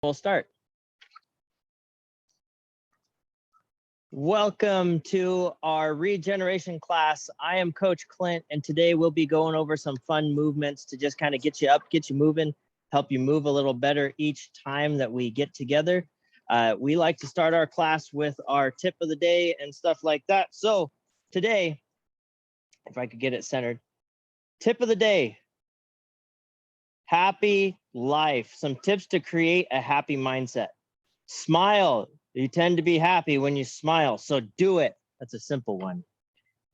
We'll start. Welcome to our regeneration class. I am Coach Clint, and today we'll be going over some fun movements to just kind of get you up, get you moving, help you move a little better each time that we get together. We like to start our class with our tip of the day and stuff like that. So today, if I could get it centered, tip of the day, happy life. Some tips to create a happy mindset. Smile. You tend to be happy when you smile, so do it. That's a simple one.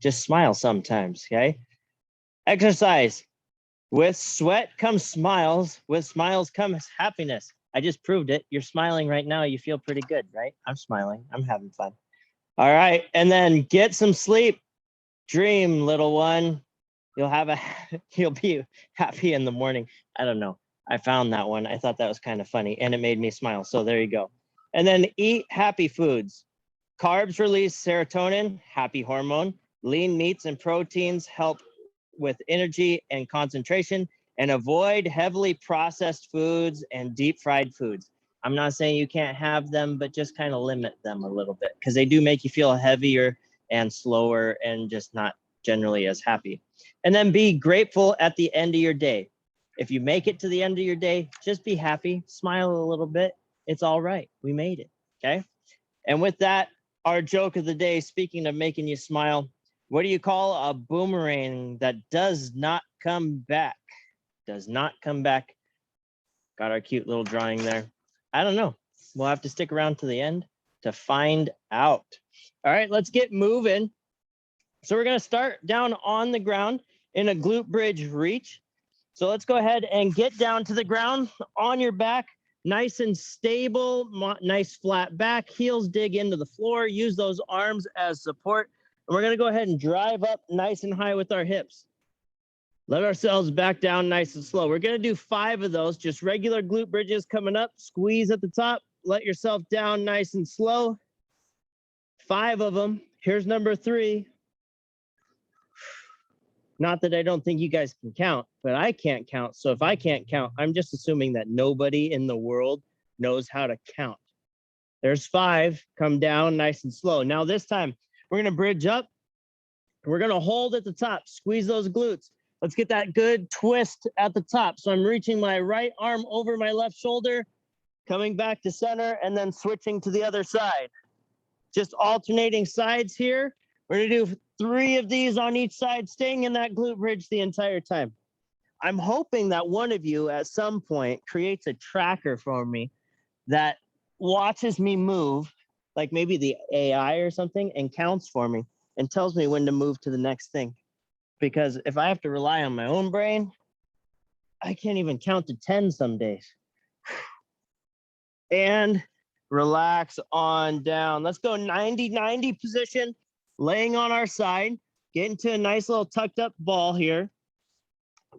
Just smile sometimes, okay? Exercise. With sweat comes smiles. With smiles comes happiness. I just proved it. You're smiling right now. You feel pretty good, right? I'm smiling. I'm having fun. All right. And then get some sleep. Dream, little one. You'll be happy in the morning. I don't know. I found that one. I thought that was kind of funny and it made me smile. So there you go. And then eat happy foods. Carbs release serotonin, happy hormone. Lean meats and proteins help with energy and concentration, and avoid heavily processed foods and deep fried foods. I'm not saying you can't have them, but just kind of limit them a little bit because they do make you feel heavier and slower and just not generally as happy. And then be grateful at the end of your day. If you make it to the end of your day, just be happy, smile a little bit. It's all right. We made it. Okay. And with that, our joke of the day, speaking of making you smile, what do you call a boomerang that does not come back? Does not come back. Got our cute little drawing there. I don't know. We'll have to stick around to the end to find out. All right, let's get moving. So we're going to start down on the ground in a glute bridge reach. So let's go ahead and get down to the ground on your back, nice and stable, nice flat back, heels dig into the floor, use those arms as support. And we're going to go ahead and drive up nice and high with our hips. Let ourselves back down nice and slow. We're going to do 5 of those, just regular glute bridges coming up, squeeze at the top, let yourself down nice and slow. 5 of them. Here's number 3. Not that I don't think you guys can count, but I can't count. So if I can't count, I'm just assuming that nobody in the world knows how to count. There's 5. Come down nice and slow. Now this time, we're going to bridge up. We're going to hold at the top. Squeeze those glutes. Let's get that good twist at the top. So I'm reaching my right arm over my left shoulder, coming back to center, and then switching to the other side. Just alternating sides here. We're going to do 3 of these on each side, staying in that glute bridge the entire time. I'm hoping that one of you at some point creates a tracker for me that watches me move, like maybe the AI or something, and counts for me and tells me when to move to the next thing. Because if I have to rely on my own brain, I can't even count to 10 some days. And relax on down. Let's go 90-90 position, laying on our side, get into a nice little tucked up ball here.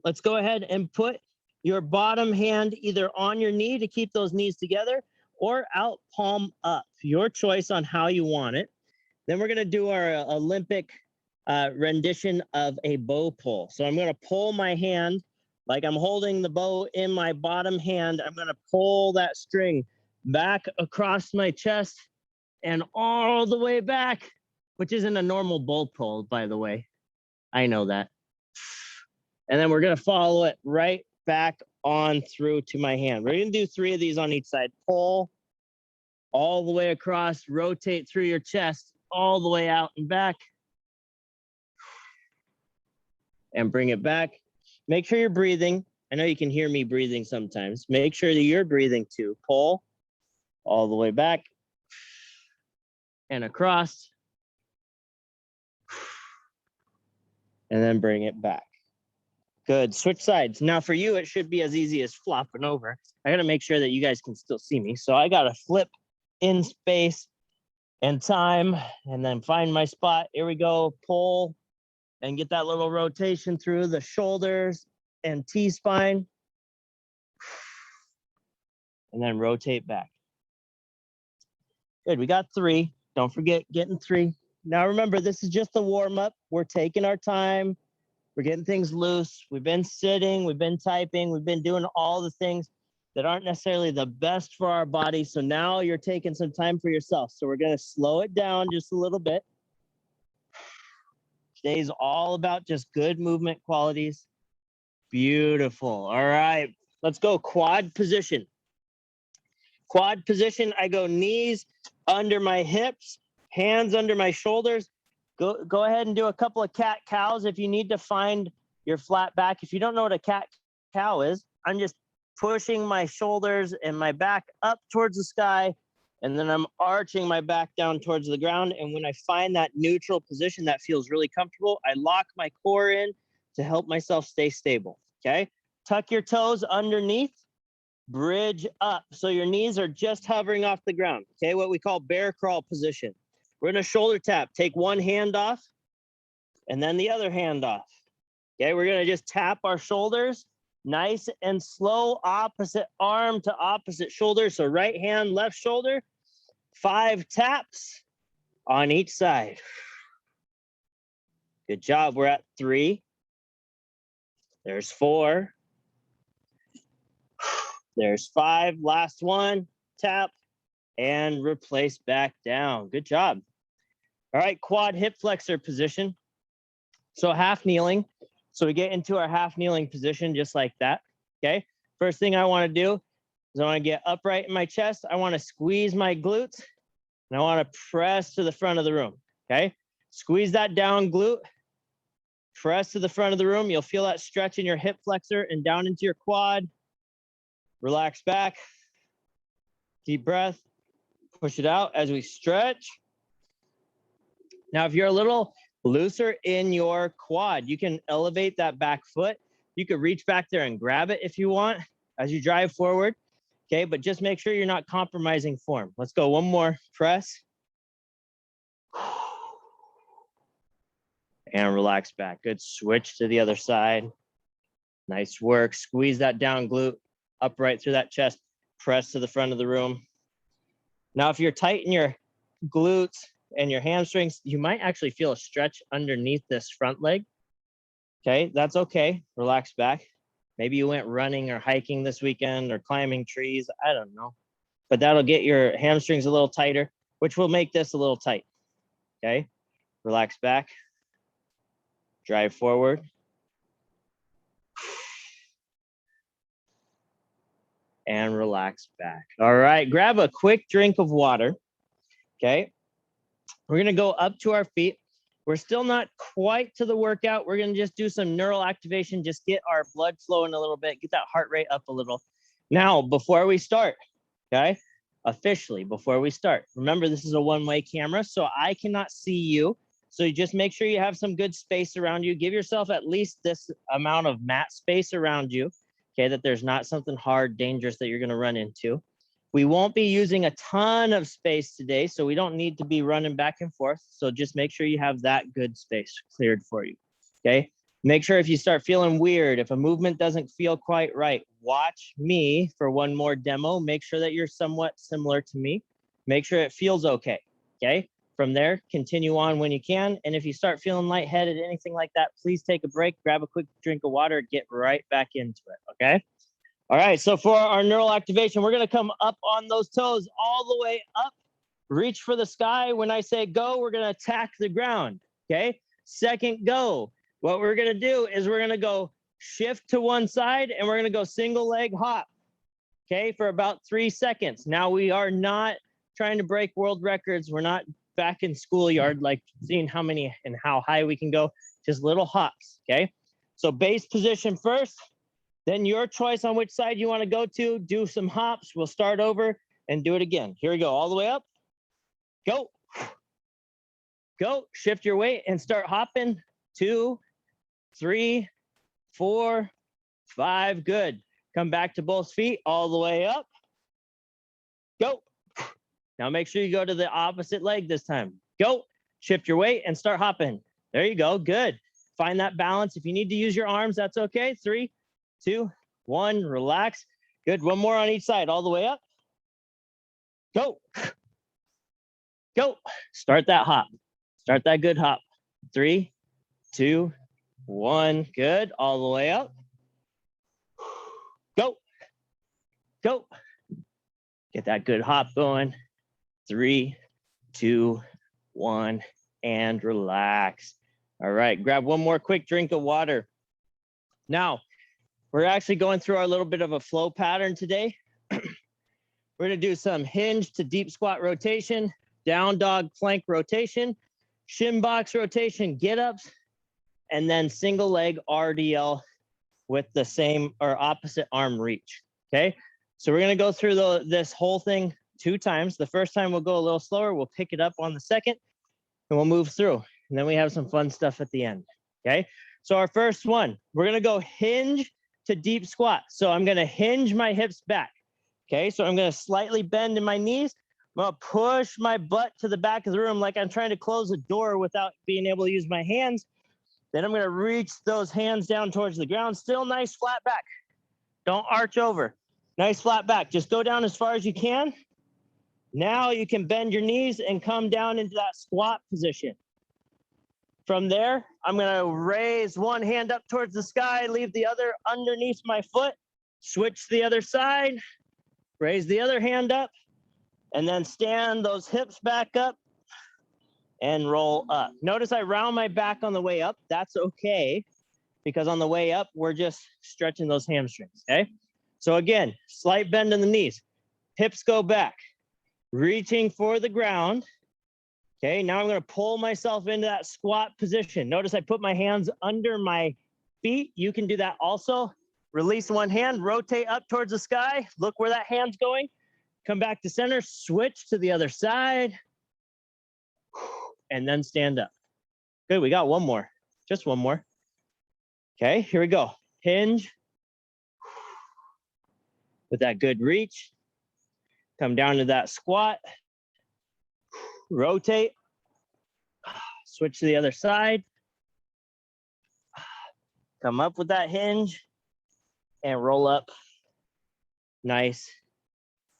Let's go ahead and put your bottom hand either on your knee to keep those knees together or out palm up. Your choice on how you want it. Then we're going to do our Olympic rendition of a bow pull. So I'm going to pull my hand like I'm holding the bow in my bottom hand. I'm going to pull that string back across my chest and all the way back, which isn't a normal bow pull, by the way. I know that. And then we're going to follow it right back on through to my hand. We're going to do 3 of these on each side. Pull all the way across, rotate through your chest, all the way out and back. And bring it back. Make sure you're breathing. I know you can hear me breathing sometimes. Make sure that you're breathing too. Pull all the way back and across. And then bring it back. Good. Switch sides. Now for you, it should be as easy as flopping over. I got to make sure that you guys can still see me. So I got to flip in space and time and then find my spot. Here we go. Pull and get that little rotation through the shoulders and T-spine. And then rotate back. Good. We got 3. Don't forget getting 3. Now remember, this is just a warm-up. We're taking our time. We're getting things loose. We've been sitting. We've been typing. We've been doing all the things. that aren't necessarily the best for our body. So now you're taking some time for yourself. So we're going to slow it down just a little bit. Today's all about just good movement qualities. Beautiful. All right, let's go quad position. Quad position, I go knees under my hips, hands under my shoulders. Go ahead and do a couple of cat cows if you need to find your flat back. If you don't know what a cat cow is, I'm just pushing my shoulders and my back up towards the sky, and then I'm arching my back down towards the ground. And when I find that neutral position that feels really comfortable, I lock my core in to help myself stay stable, okay? Tuck your toes underneath, bridge up. So your knees are just hovering off the ground, okay? What we call bear crawl position. We're in a shoulder tap. Take one hand off and then the other hand off. Okay, we're gonna just tap our shoulders, nice and slow, opposite arm to opposite shoulder. So right hand, left shoulder, 5 taps on each side. Good job, we're at 3. There's 4. There's 5, last one, tap, and replace back down. Good job. All right, quad hip flexor position. So half kneeling. So we get into our half kneeling position just like that, okay? First thing I wanna do is I wanna get upright in my chest. I wanna squeeze my glutes, and I wanna press to the front of the room, okay? Squeeze that down glute, press to the front of the room. You'll feel that stretch in your hip flexor and down into your quad. Relax back, deep breath, push it out as we stretch. Now, if you're a little looser in your quad, you can elevate that back foot. You could reach back there and grab it if you want as you drive forward, okay? But just make sure you're not compromising form. Let's go, one more, press. And relax back, good. Switch to the other side. Nice work, squeeze that down glute, upright through that chest, press to the front of the room. Now, if you're tight in your glutes and your hamstrings, you might actually feel a stretch underneath this front leg. Okay, that's okay. Relax back. Maybe you went running or hiking this weekend or climbing trees. I don't know. But that'll get your hamstrings a little tighter, which will make this a little tight. Okay, relax back. Drive forward. And relax back. All right, grab a quick drink of water. Okay, we're gonna go up to our feet. We're still not quite to the workout. We're gonna just do some neural activation, just get our blood flowing a little bit, get that heart rate up a little. Now, before we start, okay, officially, before we start, remember this is a one-way camera, so I cannot see you. So you just make sure you have some good space around you. Give yourself at least this amount of mat space around you, okay, that there's not something hard, dangerous that you're gonna run into. We won't be using a ton of space today, so we don't need to be running back and forth. So just make sure you have that good space cleared for you, okay? Make sure if you start feeling weird, if a movement doesn't feel quite right, watch me for one more demo. Make sure that you're somewhat similar to me. Make sure it feels okay, okay? From there, continue on when you can. And if you start feeling lightheaded, anything like that, please take a break, grab a quick drink of water, get right back into it, okay? All right, so for our neural activation, we're gonna come up on those toes all the way up, reach for the sky. When I say go, we're gonna attack the ground, okay? Second go, what we're gonna do is we're gonna go shift to one side and we're gonna go single leg hop, okay, for about 3 seconds. Now we are not trying to break world records. We're not back in schoolyard, like seeing how many and how high we can go, just little hops, okay? So base position first. Then your choice on which side you want to go to, do some hops. We'll start over and do it again. Here we go, all the way up. Go. Go, shift your weight and start hopping. 2, 3, 4, 5, good. Come back to both feet, all the way up. Go. Now make sure you go to the opposite leg this time. Go, shift your weight and start hopping. There you go, good. Find that balance. If you need to use your arms, that's okay. 3, 2, 1, relax. Good, one more on each side, all the way up. Go. Go. Start that hop. Start that good hop. 3, 2, 1, good, all the way up. Go. Go. Get that good hop going. 3, 2, 1, and relax. All right, grab one more quick drink of water. Now, we're actually going through our little bit of a flow pattern today. We're gonna do some hinge to deep squat rotation, down dog plank rotation, shin box rotation, get ups, and then single leg RDL with the same or opposite arm reach, okay? So we're gonna go through this whole thing 2 times. The first time we'll go a little slower, we'll pick it up on the second, and we'll move through. And then we have some fun stuff at the end, okay? So our first one, we're gonna go hinge to deep squat. So I'm gonna hinge my hips back, okay? So I'm gonna slightly bend in my knees. I'm gonna push my butt to the back of the room like I'm trying to close a door without being able to use my hands. Then I'm gonna reach those hands down towards the ground. Still nice flat back. Don't arch over. Nice flat back. Just go down as far as you can. Now you can bend your knees and come down into that squat position. From there, I'm gonna raise one hand up towards the sky, leave the other underneath my foot, switch to the other side, raise the other hand up, and then stand those hips back up and roll up. Notice I round my back on the way up. That's okay, because on the way up, we're just stretching those hamstrings, okay? So again, slight bend in the knees, hips go back, reaching for the ground. Okay, now I'm gonna pull myself into that squat position. Notice I put my hands under my feet. You can do that also. Release one hand, rotate up towards the sky. Look where that hand's going. Come back to center, switch to the other side, and then stand up. Good, we got one more, just one more. Okay, here we go. Hinge with that good reach. Come down to that squat. Rotate. Switch to the other side. Come up with that hinge and roll up. Nice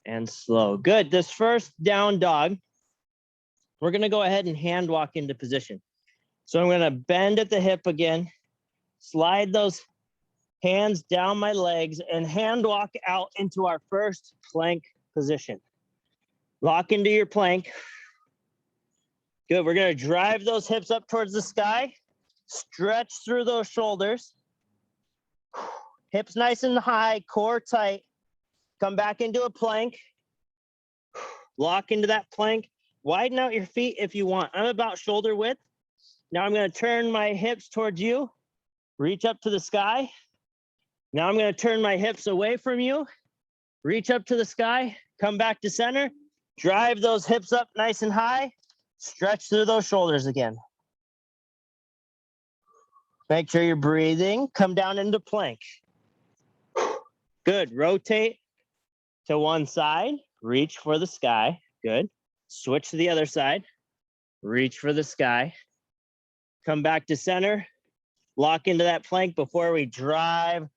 and slow. Good. This first down dog, we're going to go ahead and hand walk into position. So I'm going to bend at the hip again, slide those hands down my legs, and hand walk out into our first plank position. Lock into your plank. Good. We're going to drive those hips up towards the sky. Stretch through those shoulders. Hips nice and high, core tight. Come back into a plank. Lock into that plank. Widen out your feet if you want. I'm about shoulder width. Now I'm going to turn my hips towards you. Reach up to the sky. Now I'm going to turn my hips away from you. Reach up to the sky. Come back to center. Drive those hips up nice and high. Stretch through those shoulders again. Make sure you're breathing. Come down into plank. Good. Rotate to one side. Reach for the sky. Good. Switch to the other side. Reach for the sky. Come back to center. Lock into that plank before we drive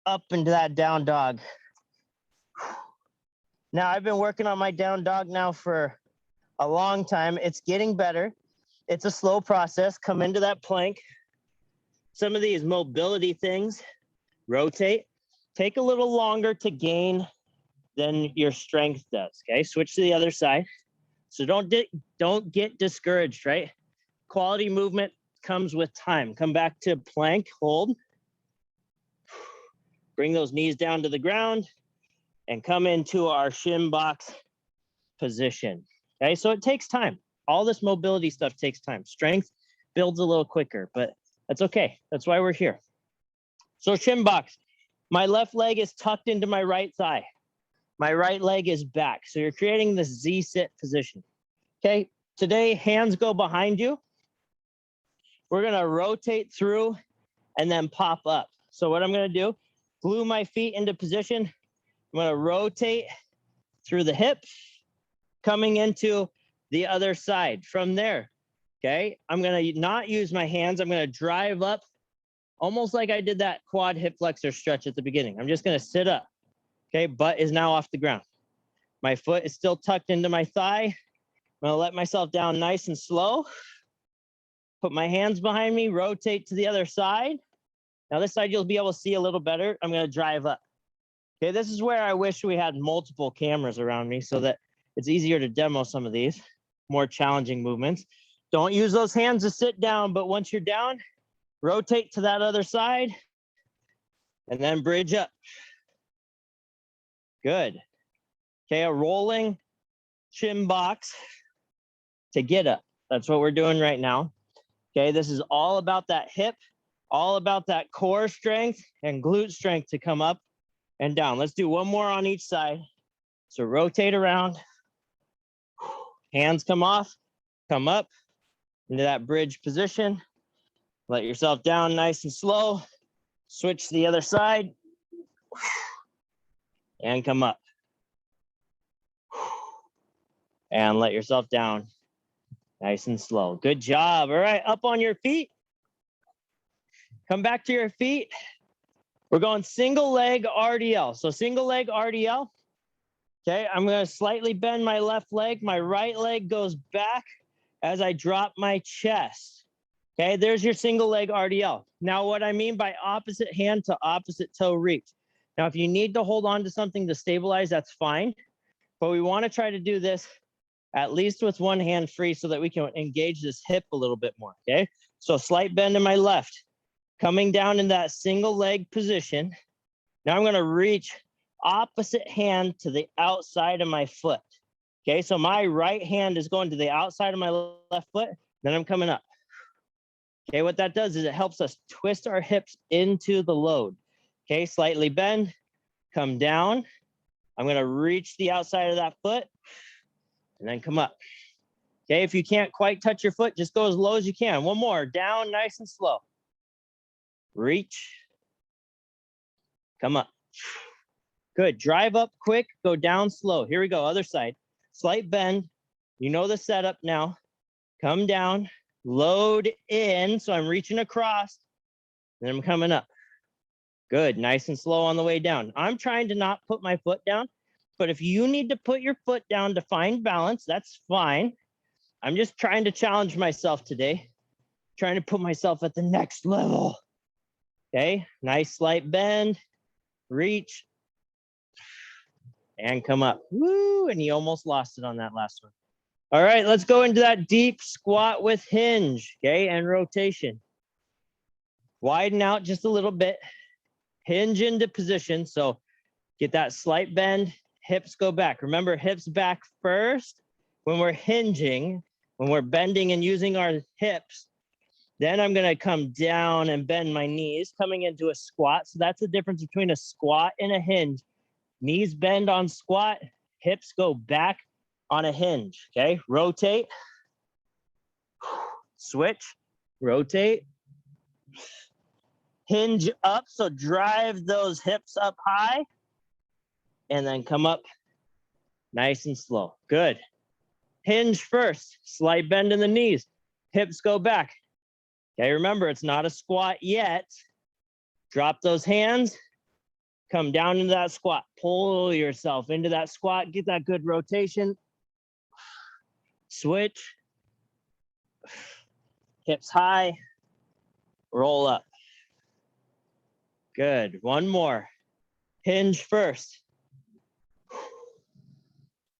up into that down dog. Now, I've been working on my down dog now for a long time. It's getting better. It's a slow process. Come into that plank. Some of these mobility things, rotate, take a little longer to gain than your strength does, okay? Switch to the other side. So don't get discouraged, right? Quality movement comes with time. Come back to plank, hold. Bring those knees down to the ground and come into our shin box position, okay? So it takes time. All this mobility stuff takes time. Strength builds a little quicker, but that's okay. That's why we're here. So shin box, my left leg is tucked into my right thigh. My right leg is back. So you're creating this Z-sit position. Okay, today hands go behind you. We're gonna rotate through and then pop up. So what I'm gonna do, glue my feet into position. I'm gonna rotate through the hips, coming into the other side. From there, okay, I'm gonna not use my hands. I'm gonna drive up almost like I did that quad hip flexor stretch at the beginning. I'm just gonna sit up. Okay, butt is now off the ground. My foot is still tucked into my thigh. I'm gonna let myself down nice and slow. Put my hands behind me, rotate to the other side. Now this side you'll be able to see a little better. I'm gonna drive up. Okay, this is where I wish we had multiple cameras around me so that it's easier to demo some of these more challenging movements. Don't use those hands to sit down, but once you're down, rotate to that other side and then bridge up. Good. Okay, a rolling chin box to get up. That's what we're doing right now. Okay, this is all about that hip, all about that core strength and glute strength to come up and down. Let's do one more on each side. So rotate around, hands come off, come up into that bridge position. Let yourself down nice and slow. Switch to the other side and come up. And let yourself down nice and slow. Good job. All right, up on your feet. Come back to your feet. We're going single leg RDL. So single leg RDL. Okay, I'm going to slightly bend my left leg. My right leg goes back as I drop my chest. Okay, there's your single leg RDL. Now, what I mean by opposite hand to opposite toe reach. Now, if you need to hold on to something to stabilize, that's fine. But we want to try to do this at least with one hand free so that we can engage this hip a little bit more, okay? So slight bend in my left, coming down in that single leg position. Now I'm gonna reach opposite hand to the outside of my foot, okay? So my right hand is going to the outside of my left foot, then I'm coming up. Okay, what that does is it helps us twist our hips into the load. Okay, slightly bend, come down. I'm gonna reach the outside of that foot, and then come up. Okay, if you can't quite touch your foot, just go as low as you can. One more, down nice and slow. Reach, come up. Good, drive up quick, go down slow. Here we go, other side. Slight bend, you know the setup now. Come down, load in, so I'm reaching across, then I'm coming up. Good, nice and slow on the way down. I'm trying to not put my foot down, but if you need to put your foot down to find balance, that's fine. I'm just trying to challenge myself today, trying to put myself at the next level. Okay, nice slight bend, reach, and come up. Woo, and you almost lost it on that last one. All right, let's go into that deep squat with hinge, okay, and rotation. Widen out just a little bit, hinge into position, so get that slight bend, hips go back. Remember, hips back first when we're hinging, when we're bending and using our hips. Then I'm gonna come down and bend my knees, coming into a squat. So that's the difference between a squat and a hinge. Knees bend on squat, hips go back on a hinge, okay? Rotate, switch, rotate, hinge up, so drive those hips up high, and then come up nice and slow. Good. Hinge first, slight bend in the knees, hips go back. Okay, remember, it's not a squat yet. Drop those hands, come down into that squat, pull yourself into that squat, get that good rotation. Switch, hips high, roll up. Good, one more. Hinge first.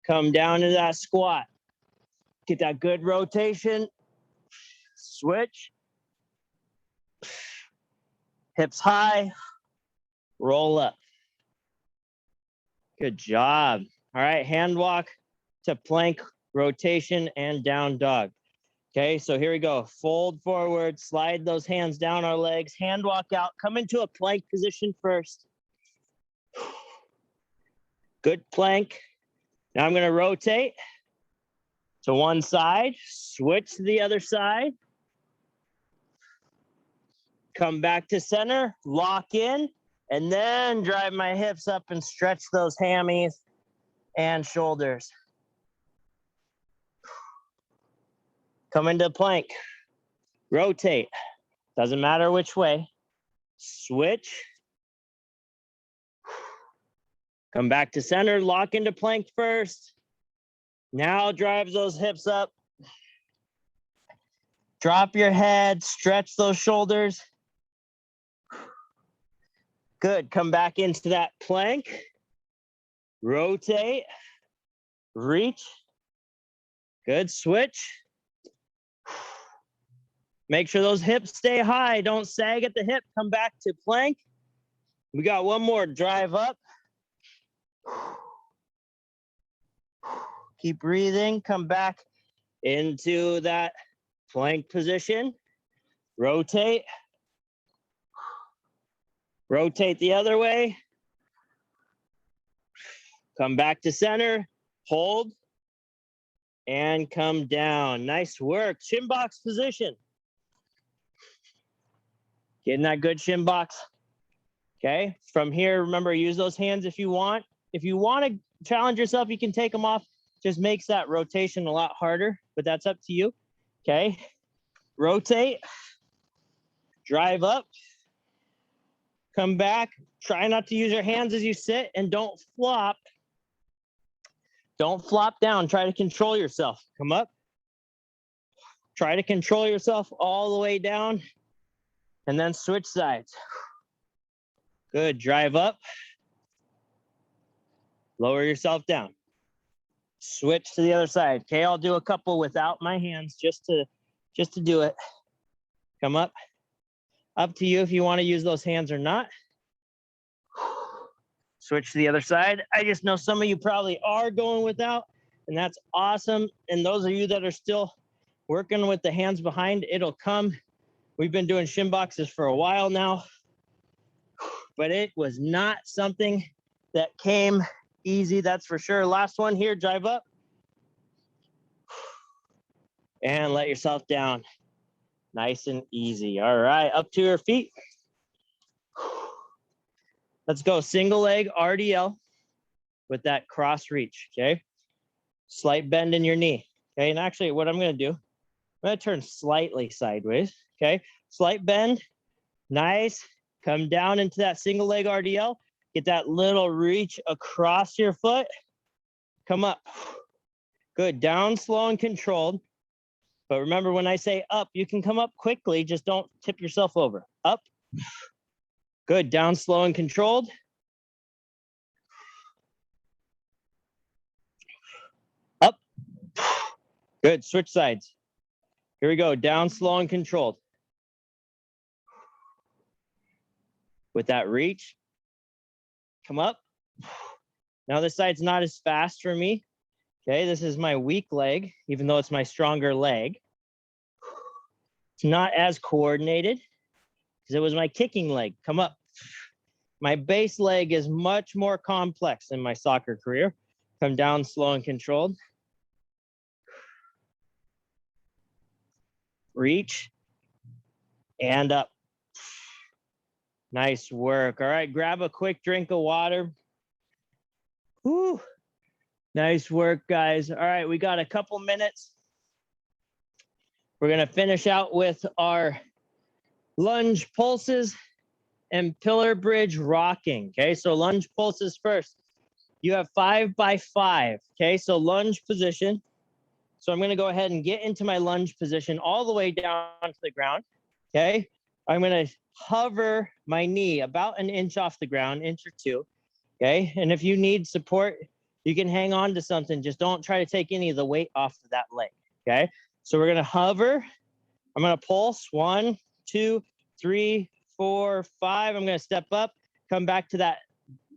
Come down into that squat. Get that good rotation. Switch. Hips high, roll up. Good job. All right, hand walk to plank, rotation, and down dog. Okay, so here we go. Fold forward, slide those hands down our legs, hand walk out, come into a plank position first. Good plank. Now I'm gonna rotate to one side, switch to the other side. Come back to center, lock in, and then drive my hips up and stretch those hammies and shoulders. Come into plank, rotate, doesn't matter which way, switch, come back to center, lock into plank first. Now drive those hips up, drop your head, stretch those shoulders. Good, come back into that plank, rotate, reach. Good, switch. Make sure those hips stay high. Don't sag at the hip. Come back to plank. We got one more, drive up. Keep breathing, come back into that plank position. Rotate. Rotate the other way. Come back to center, hold, and come down. Nice work. Shin box position. Getting that good shin box. Okay, from here, remember, use those hands if you want. If you want to challenge yourself, you can take them off. Just makes that rotation a lot harder, but that's up to you. Okay, rotate, drive up, come back. Try not to use your hands as you sit, and don't flop. Don't flop down. Try to control yourself. Come up. Try to control yourself all the way down, and then switch sides. Good. Drive up. Lower yourself down. Switch to the other side. Okay, I'll do a couple without my hands just to do it. Come up. Up to you if you want to use those hands or not. Switch to the other side. I just know some of you probably are going without, and that's awesome. And those of you that are still working with the hands behind, it'll come. We've been doing shin boxes for a while now, but it was not something that came easy, that's for sure. Last one here, drive up. And let yourself down. Nice and easy. All right, up to your feet. Let's go single leg RDL with that cross reach, okay? Slight bend in your knee, okay? And actually what I'm gonna do, I'm gonna turn slightly sideways, okay? Slight bend, nice. Come down into that single leg RDL. Get that little reach across your foot. Come up. Good, down, slow and controlled. But remember, when I say up, you can come up quickly, just don't tip yourself over. Up. Good, down, slow and controlled. Up. Good, switch sides. Here we go, down, slow and controlled. With that reach, come up. Now this side's not as fast for me. Okay, this is my weak leg, even though it's my stronger leg. It's not as coordinated because it was my kicking leg. Come up. My base leg is much more complex in my soccer career. Come down, slow and controlled. Reach and up. Nice work. All right, grab a quick drink of water. Whew. Nice work, guys. All right, we got a couple minutes. We're gonna finish out with our lunge pulses and pillar bridge rocking. Okay, so lunge pulses first. You have 5 by 5. Okay, so lunge position. So I'm gonna go ahead and get into my lunge position all the way down to the ground. Okay, I'm gonna hover my knee about an inch off the ground, inch or two. Okay, and if you need support, you can hang on to something. Just don't try to take any of the weight off of that leg. Okay, so we're gonna hover. I'm gonna pulse 1, 2, 3, 4, 5. I'm gonna step up, come back to that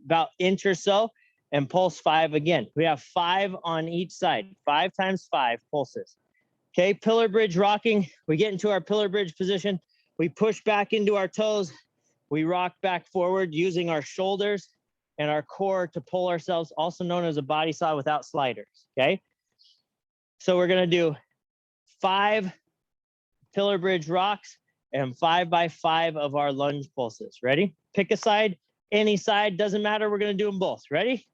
about inch or so, and pulse 5 again. We have 5 on each side. 5 times 5 pulses. Okay, pillar bridge rocking. We get into our pillar bridge position. We push back into our toes. We rock back forward using our shoulders and our core to pull ourselves, also known as a body saw without sliders, okay? So we're gonna do 5 pillar bridge rocks and 5 by 5 of our lunge pulses. Ready? Pick a side, any side, doesn't matter. We're gonna do them both. Ready?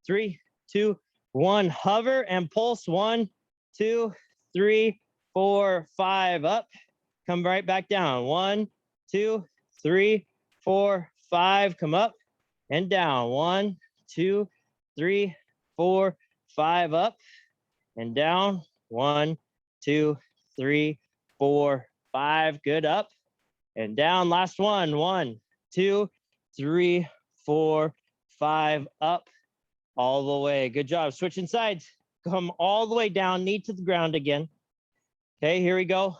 3, 2, 1, hover and pulse. 1, 2, 3, 4, 5, up. Come right back down. 1, 2, 3, 4, 5, come up and down. 1, 2, 3, 4, 5, up and down. 1, 2, 3, 4, 5, good, up and down. Last one. 1, 2, 3, 4, 5, up all the way. Good job. Switching sides. Come all the way down, knee to the ground again. Okay, here we go.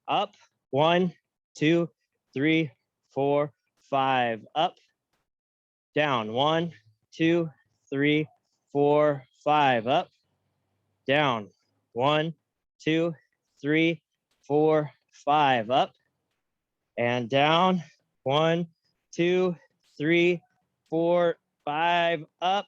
Up, 1, 2, 3, 4, 5. Up, down, 1, 2, 3, 4, 5. Up, down, 1, 2, 3, 4, 5. Up and down, 1, 2, 3, 4, 5. Up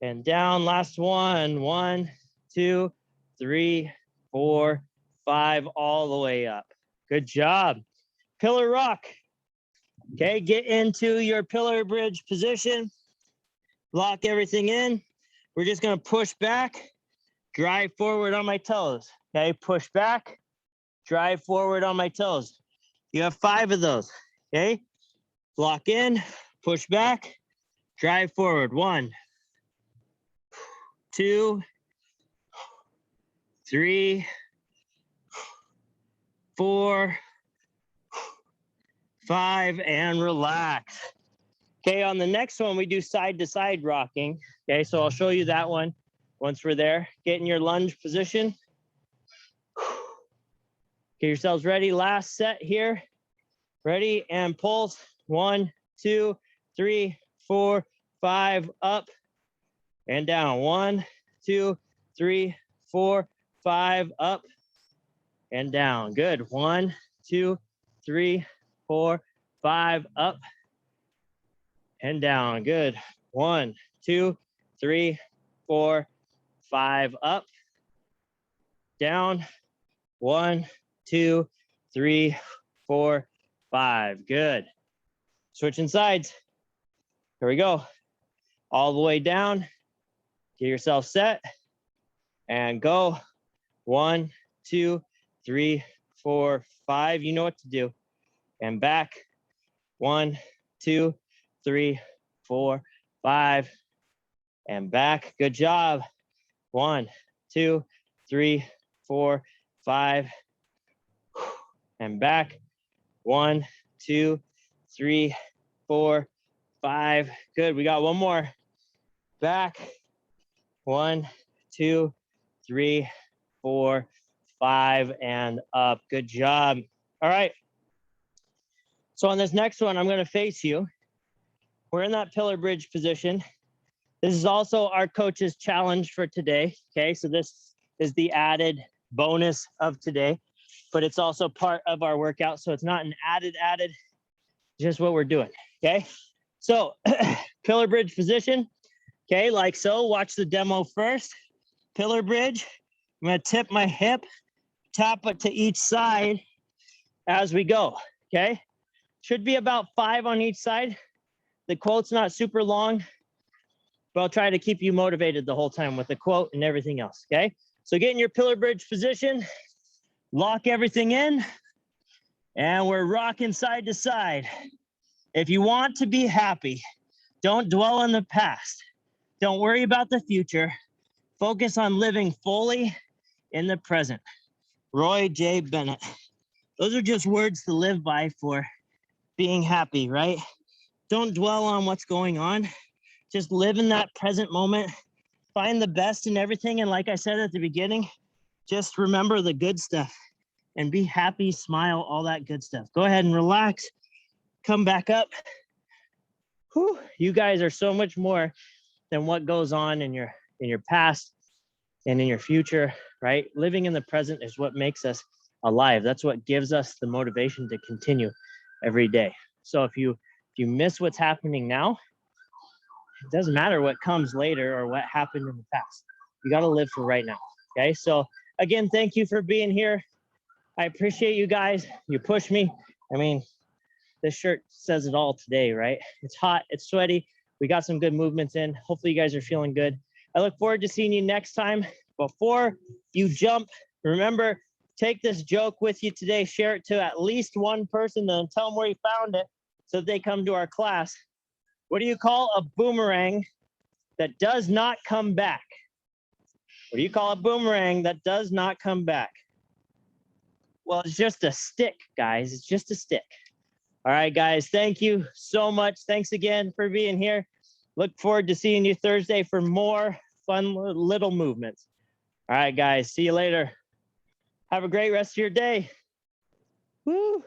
and down. Last one. 1, 2, 3, 4, 5. All the way up. Good job. Pillar rock. Okay, get into your pillar bridge position. Lock everything in. We're just going to push back, drive forward on my toes. Okay, push back, drive forward on my toes. You have 5 of those. Okay, lock in, push back, drive forward. 1, 2, 3, 4, 5, and relax. Okay, on the next one, we do side to side rocking. Okay, so I'll show you that one once we're there. Get in your lunge position. Get yourselves ready. Last set here. Ready and pulse. 1, 2, 3, 4, 5. Up and down. 1, 2, 3, 4, 5. Up and down. Good. 1, 2, 3, 4, 5. Up and down. Good. 1, 2, 3, 4, 5. Up, down. 1, 2, 3, 4, 5. Good. Switching sides. Here we go. All the way down. Get yourself set and go. 1, 2, 3, 4, 5. You know what to do. And back. 1, 2, 3, 4, 5. And back. Good job. 1, 2, 3, 4, 5. And back. 1, 2, 3, 4, 5. Good. We got one more. Back. 1, 2, 3, 4, 5, and up. Good job. All right. So on this next one, I'm going to face you. We're in that pillar bridge position. This is also our coach's challenge for today. Okay, so this is the added bonus of today, but it's also part of our workout. So it's not an added, just what we're doing. Okay, so pillar bridge position. Okay, like so. Watch the demo first. Pillar bridge. I'm going to tip my hip, tap it to each side as we go. Okay, should be about 5 on each side. The quote's not super long, but I'll try to keep you motivated the whole time with the quote and everything else, okay? So get in your pillar bridge position, lock everything in, and we're rocking side to side. If you want to be happy, don't dwell on the past. Don't worry about the future. Focus on living fully in the present. Roy J. Bennett. Those are just words to live by for being happy, right? Don't dwell on what's going on. Just live in that present moment. Find the best in everything. And like I said at the beginning, just remember the good stuff and be happy, smile, all that good stuff. Go ahead and relax. Come back up. Whew, you guys are so much more than what goes on in your past and in your future, right? Living in the present is what makes us alive. That's what gives us the motivation to continue every day. So if you miss what's happening now, it doesn't matter what comes later or what happened in the past. You got to live for right now. Okay. So again, thank you for being here. I appreciate you guys. You push me. I mean, this shirt says it all today, right? It's hot. It's sweaty. We got some good movements in. Hopefully you guys are feeling good. I look forward to seeing you next time. Before you jump, remember, take this joke with you today. Share it to at least one person and tell them where you found it so that they come to our class. What do you call a boomerang that does not come back? What do you call a boomerang that does not come back? Well, it's just a stick, guys. It's just a stick. All right, guys. Thank you so much. Thanks again for being here. Look forward to seeing you Thursday for more fun little movements. All right, guys, see you later. Have a great rest of your day. Woo.